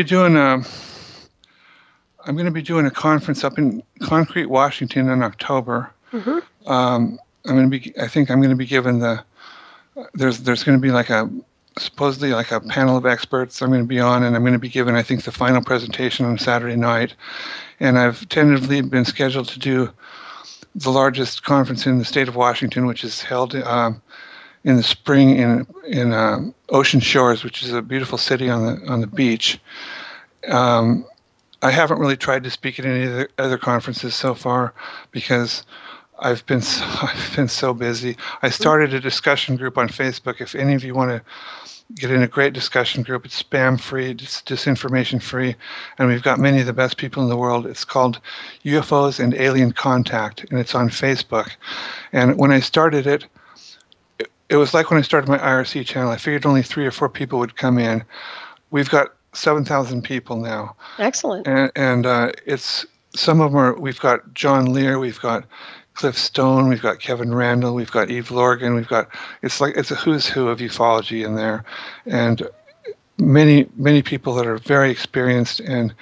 be doing a conference up in Concrete, Washington in October. I think I'm going to be given there's going to be supposedly like a panel of experts I'm going to be on, and I'm going to be given, I think, the final presentation on Saturday night. And I've tentatively been scheduled to do the largest conference in the state of Washington, which is held in the spring in Ocean Shores, which is a beautiful city on the beach. I haven't really tried to speak at any other conferences so far because I've been so busy. I started a discussion group on Facebook. If any of you want to get in a great discussion group, it's spam free, it's disinformation free, and we've got many of the best people in the world. It's called UFOs and Alien Contact, and it's on Facebook. And when I started it, it was like when I started my IRC channel. I figured only 3 or 4 people would come in. We've got 7,000 people now. Excellent. And it's some of them are. We've got John Lear, we've got Cliff Stone, we've got Kevin Randall, we've got Eve Lorgan, we've got it's a who's who of ufology in there, and many people that are very experienced. And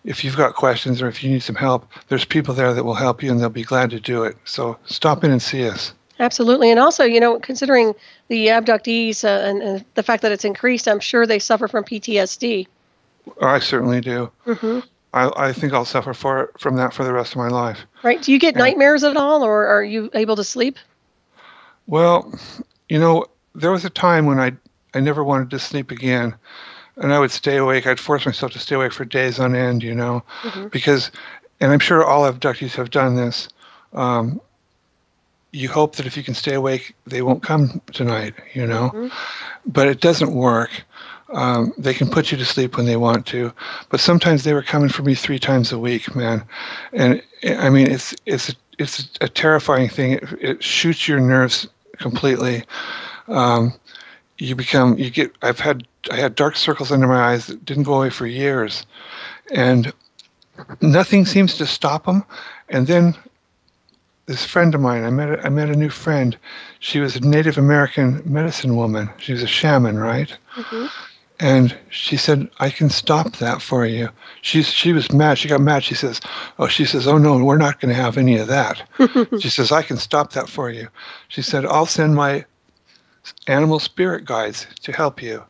if you've got questions or if you need some help, there's people there that will help you, and they'll be glad to do it. So stop in and see us. Absolutely. And also, considering the abductees and the fact that it's increased, I'm sure they suffer from PTSD. I certainly do. Mm-hmm. I think I'll suffer from that for the rest of my life. Right. Do you get nightmares at all, or are you able to sleep? Well, there was a time when I never wanted to sleep again, and I would stay awake. I'd force myself to stay awake for days on end, Mm-hmm. because, and I'm sure all abductees have done this, you hope that if you can stay awake, they won't come tonight, Mm-hmm. But it doesn't work. They can put you to sleep when they want to, but sometimes they were coming for me 3 times a week, man. And I mean, it's a terrifying thing. It shoots your nerves completely. I had dark circles under my eyes that didn't go away for years, and nothing seems to stop them. And then this friend of mine, I met a new friend. She was a Native American medicine woman. She was a shaman, right? Mm-hmm. And she said, "I can stop that for you." She was mad. She got mad. She says, "Oh no, we're not going to have any of that." She says, "I can stop that for you." She said, "I'll send my animal spirit guides to help you."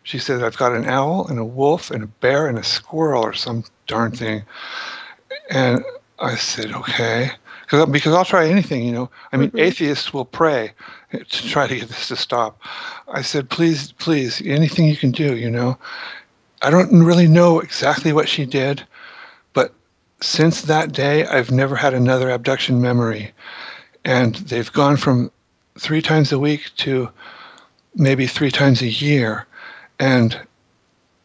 She said, "I've got an owl and a wolf and a bear and a squirrel or some darn thing." And I said, "Okay." Because I'll try anything, I mean, Mm-hmm. Atheists will pray to try to get this to stop. I said, please, anything you can do, I don't really know exactly what she did, but since that day, I've never had another abduction memory. And they've gone from 3 times a week to maybe 3 times a year. And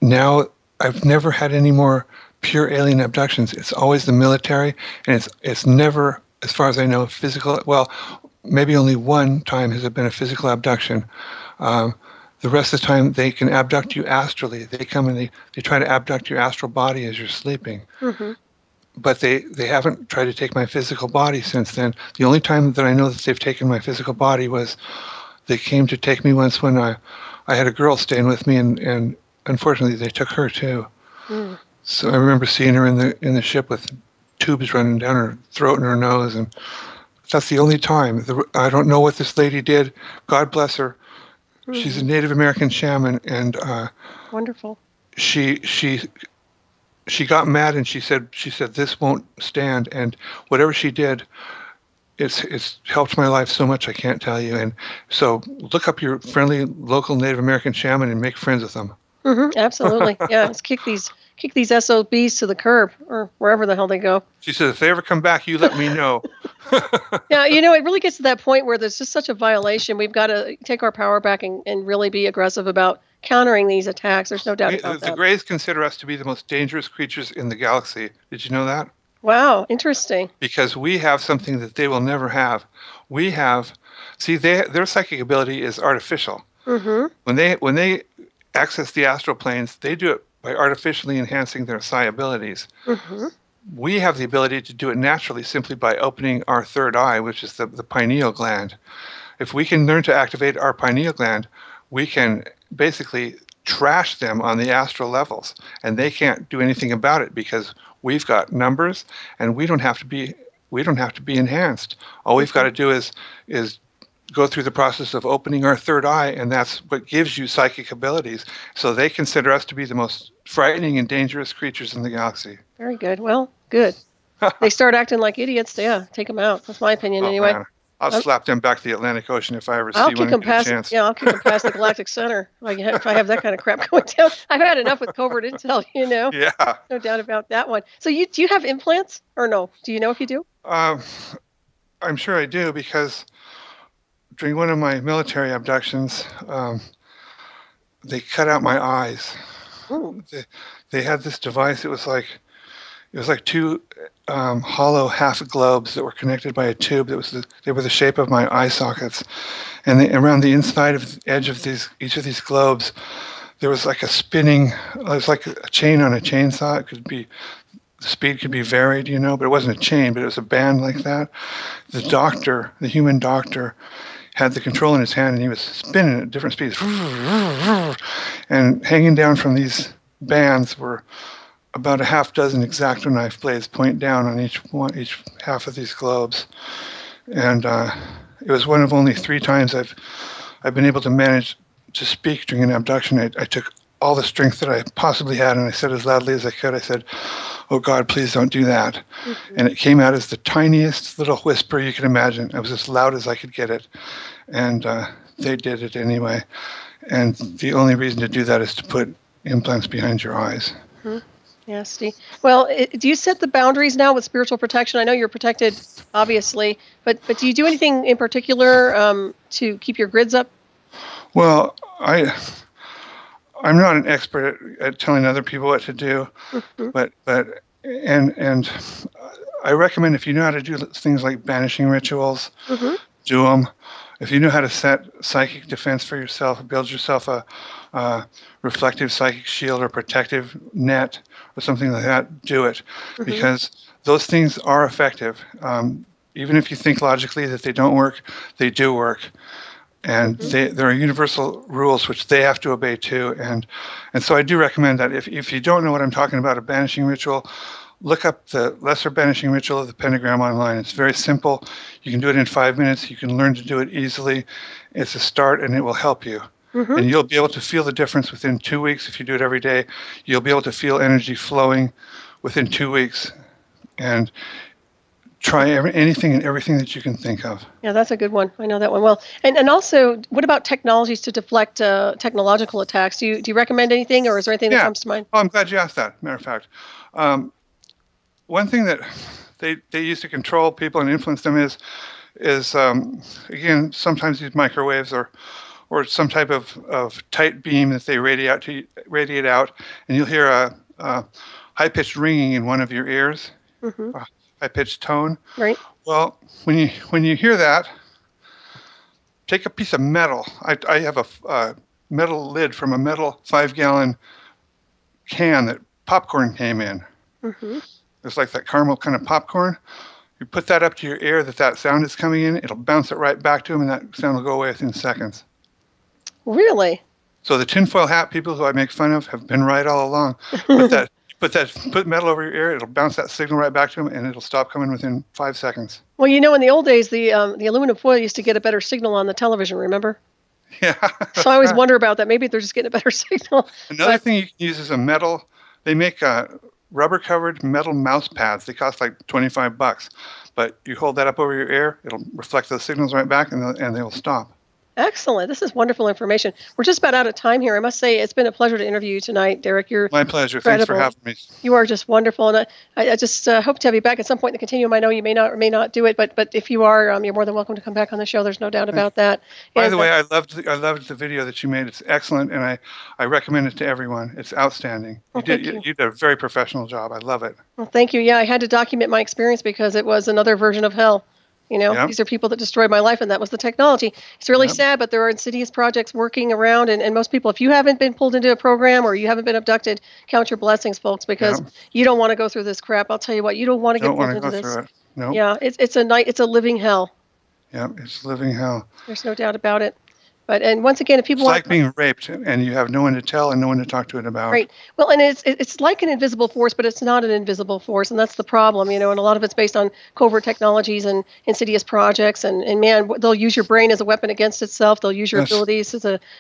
now I've never had any more pure alien abductions. It's always the military, and it's never, as far as I know, physical. Well, maybe only 1 time has it been a physical abduction. The rest of the time, they can abduct you astrally. They come and they try to abduct your astral body as you're sleeping. Mm-hmm. But they haven't tried to take my physical body since then. The only time that I know that they've taken my physical body was they came to take me once when I had a girl staying with me, and unfortunately they took her too. Mm. So I remember seeing her in the ship with tubes running down her throat and her nose, and that's the only time. I don't know what this lady did. God bless her. Mm-hmm. She's a Native American shaman, and wonderful. She got mad, and she said this won't stand. And whatever she did, it's helped my life so much I can't tell you. And so look up your friendly local Native American shaman and make friends with them. Mm-hmm, absolutely. Yeah, let's kick these SOBs to the curb or wherever the hell they go. She said, if they ever come back, you let me know. Yeah, it really gets to that point where there's just such a violation. We've got to take our power back and really be aggressive about countering these attacks. There's no doubt about that. The Greys consider us to be the most dangerous creatures in the galaxy. Did you know that? Wow, interesting. Because we have something that they will never have. We have, their psychic ability is artificial. Mm-hmm. When they access the astral planes, they do it by artificially enhancing their psi abilities. Mm-hmm. We have the ability to do it naturally simply by opening our third eye, which is the pineal gland. If we can learn to activate our pineal gland, we can basically trash them on the astral levels, and they can't do anything about it because we've got numbers, and we don't have to be enhanced. All we've got to do is go through the process of opening our third eye, and that's what gives you psychic abilities. So they consider us to be the most frightening and dangerous creatures in the galaxy. Very good. Well, good. They start acting like idiots. Yeah, take them out. That's my opinion anyway. Man. I'll slap them back to the Atlantic Ocean if I ever see one and get a chance. Yeah, I'll kick them past the Galactic Center. If I have that kind of crap going down. I've had enough with covert intel, Yeah. No doubt about that one. So do you have implants or no? Do you know if you do? I I'm sure I do, because during one of my military abductions, they cut out my eyes. Ooh. They had this device. It was like two hollow half globes that were connected by a tube. They were the shape of my eye sockets, and around the inside of the edge of each of these globes, there was like a spinning. It was like a chain on a chainsaw. The speed could be varied, but it wasn't a chain, but it was a band like that. The human doctor, had the control in his hand, and he was spinning at different speeds. And hanging down from these bands were about a half dozen X-Acto knife blades, point down on each half of these globes. And it was one of only 3 times I've been able to manage to speak during an abduction. I took all the strength that I possibly had, and I said as loudly as I could, I said, "Oh God, please don't do that." Mm-hmm. And it came out as the tiniest little whisper you could imagine. I was as loud as I could get it. And they did it anyway. And the only reason to do that is to put implants behind your eyes. Mm-hmm. Yeah, Steve. Well, do you set the boundaries now with spiritual protection? I know you're protected, obviously, but do you do anything in particular to keep your grids up? Well, I'm not an expert at telling other people what to do, mm-hmm. but I recommend, if you know how to do things like banishing rituals, mm-hmm. do them. If you know how to set psychic defense for yourself, build yourself a reflective psychic shield or protective net or something like that, do it. Mm-hmm. Because those things are effective. Even if you think logically that they don't work, they do work. And mm-hmm. there are universal rules which they have to obey too. And so I do recommend that if you don't know what I'm talking about, a banishing ritual, look up the lesser banishing ritual of the pentagram online. It's very simple. You can do it in 5 minutes. You can learn to do it easily. It's a start, and it will help you. Mm-hmm. And you'll be able to feel the difference within 2 weeks if you do it every day. You'll be able to feel energy flowing within 2 weeks. And try anything and everything that you can think of. Yeah, that's a good one. I know that one well. And also, what about technologies to deflect technological attacks? Do you recommend anything, or is there anything that comes to mind? Oh, I'm glad you asked that, matter of fact. One thing that they use to control people and influence them is again, sometimes these microwaves or some type of tight beam that they radiate out, and you'll hear a high-pitched ringing in one of your ears, mm-hmm. High-pitched tone. Right. Well, when you hear that, take a piece of metal. I have a metal lid from a metal 5-gallon can that popcorn came in. Mm-hmm. It's like that caramel kind of popcorn. You put that up to your ear that sound is coming in, it'll bounce it right back to them, and that sound will go away within seconds. Really? So the tinfoil hat people who I make fun of have been right all along. Put metal over your ear, it'll bounce that signal right back to them, and it'll stop coming within 5 seconds. Well, in the old days, the aluminum foil used to get a better signal on the television, remember? Yeah. So I always wonder about that. Maybe they're just getting a better signal. Another thing you can use is a metal. They make rubber-covered metal mouse pads. They cost like $25, but you hold that up over your ear, it'll reflect those signals right back, and they'll stop. Excellent. This is wonderful information. We're just about out of time here. I must say it's been a pleasure to interview you tonight, Derek. You're my pleasure. Incredible. Thanks for having me. You are just wonderful, and I just hope to have you back at some point in the continuum. I know you may not or may not do it, but if you are, you're more than welcome to come back on the show. There's no doubt about that. By the way, I loved the video that you made. It's excellent, and I recommend it to everyone. It's outstanding. Well, you did a very professional job. I love it. Well, thank you. Yeah, I had to document my experience because it was another version of hell. Yep. These are people that destroyed my life, and that was the technology. It's really sad, but there are insidious projects working around, and most people, if you haven't been pulled into a program or you haven't been abducted, count your blessings, folks, because you don't want to go through this crap. I'll tell you what, you don't want to get pulled into this. Through it. Nope. Yeah, it's a living hell. Yeah, it's living hell. There's no doubt about it. And once again, if people it's like being raped, and you have no one to tell and no one to talk to it about. Right. Well, and it's like an invisible force, but it's not an invisible force, and that's the problem, and a lot of it's based on covert technologies and insidious projects, and man, they'll use your brain as a weapon against itself. They'll use your abilities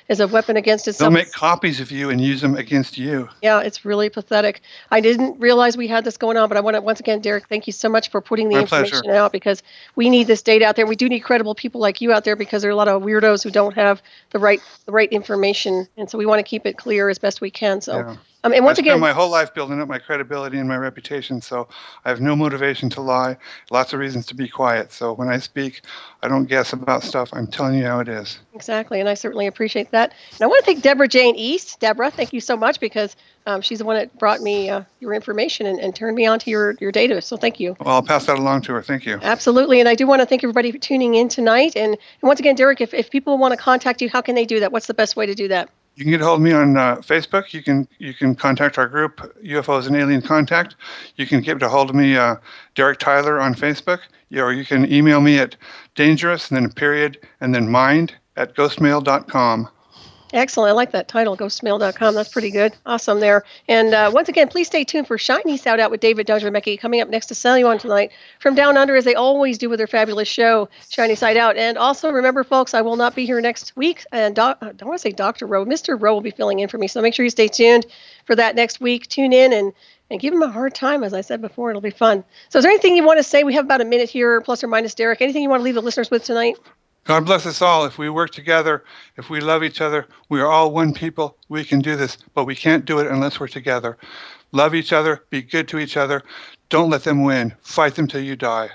as a weapon against itself. They'll make copies of you and use them against you. Yeah, it's really pathetic. I didn't realize we had this going on, but I want to once again, Derek, thank you so much for putting the information out, because we need this data out there. We do need credible people like you out there, because there are a lot of weirdos who don't have the right information, and so we want to keep it clear as best we can. So And I once spent again, my whole life building up my credibility and my reputation, so I have no motivation to lie, lots of reasons to be quiet. So when I speak, I don't guess about stuff. I'm telling you how it is. exactly, and I certainly appreciate that. And I want to thank Deborah Jane East. Deborah, thank you so much, because she's the one that brought me your information and turned me on to your data. So thank you. Well, I'll pass that along to her. Thank you. Absolutely, and I do want to thank everybody for tuning in tonight. And once again, Derek, if people want to contact you, how can they do that? What's the best way to do that? You can get a hold of me on Facebook. You can contact our group, UFOs and Alien Contact. You can get a hold of me, Derek Tyler, on Facebook. Or you can email me at dangerous, and then a period, and then mind@ghostmail.com. Excellent. I like that title, ghostmail.com. That's pretty good. Awesome there. And once again, please stay tuned for Shiny Shout Out with David Dodger-McKee coming up next to sell you on tonight from Down Under, as they always do with their fabulous show, Shiny Side Out. And also remember, folks, I will not be here next week. And I don't want to say Dr. Rowe. Mr. Rowe will be filling in for me. So make sure you stay tuned for that next week. Tune in and give him a hard time. As I said before, it'll be fun. So is there anything you want to say? We have about a minute here, plus or minus, Derek. Anything you want to leave the listeners with tonight? God bless us all. If we work together, if we love each other, we are all one people. We can do this, but we can't do it unless we're together. Love each other. Be good to each other. Don't let them win. Fight them till you die.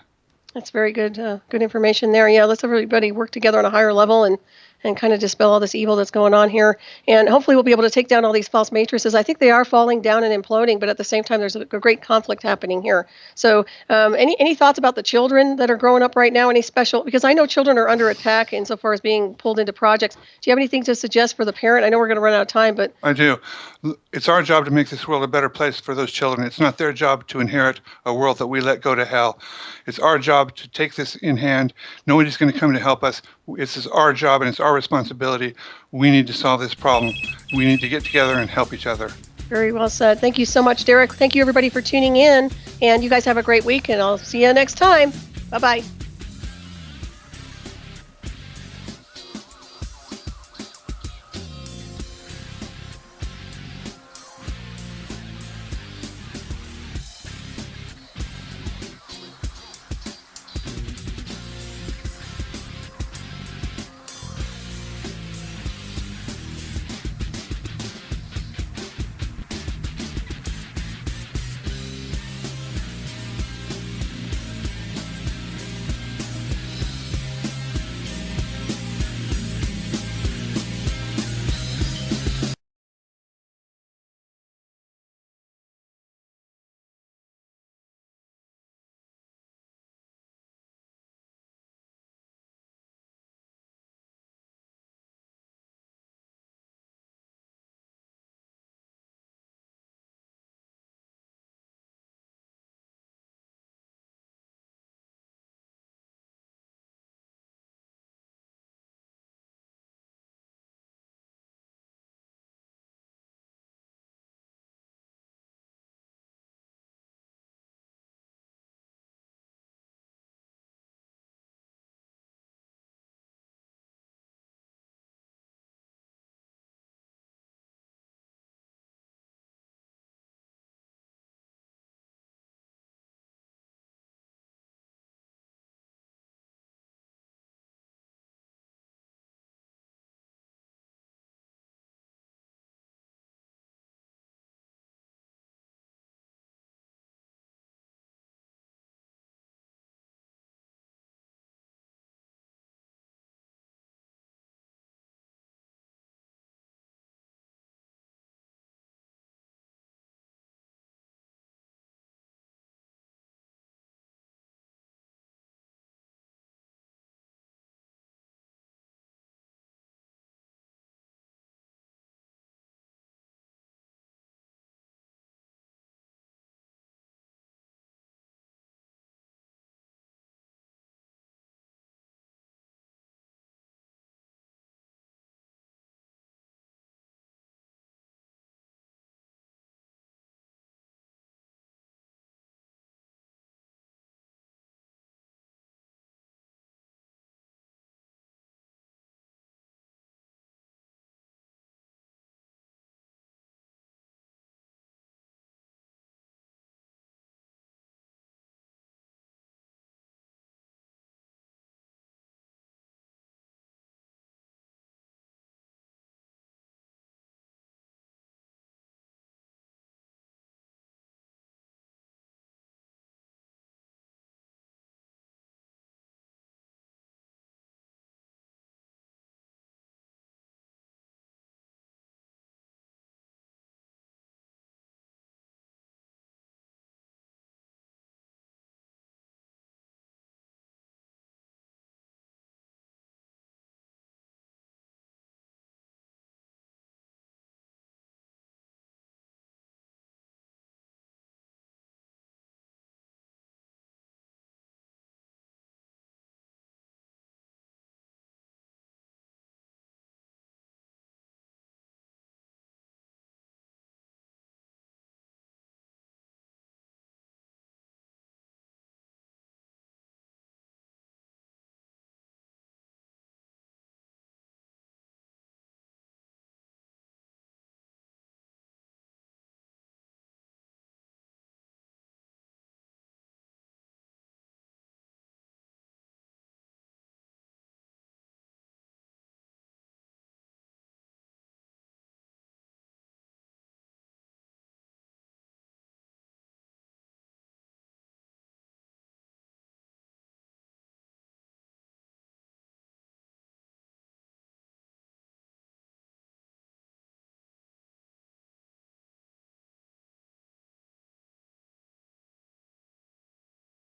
That's very good good information there. Yeah, let's everybody work together on a higher level and kind of dispel all this evil that's going on here. And hopefully we'll be able to take down all these false matrices. I think they are falling down and imploding, but at the same time, there's a great conflict happening here. So any thoughts about the children that are growing up right now? Any special, because I know children are under attack insofar as being pulled into projects. Do you have anything to suggest for the parent? I know we're going to run out of time, but... I do. It's our job to make this world a better place for those children. It's not their job to inherit a world that we let go to hell. It's our job to take this in hand. Nobody's going to come to help us. This is our job and it's our responsibility. We need to solve this problem. We need to get together and help each other. Very well said. Thank you so much, Derek. Thank you, everybody, for tuning in. And you guys have a great week, and I'll see you next time. Bye-bye.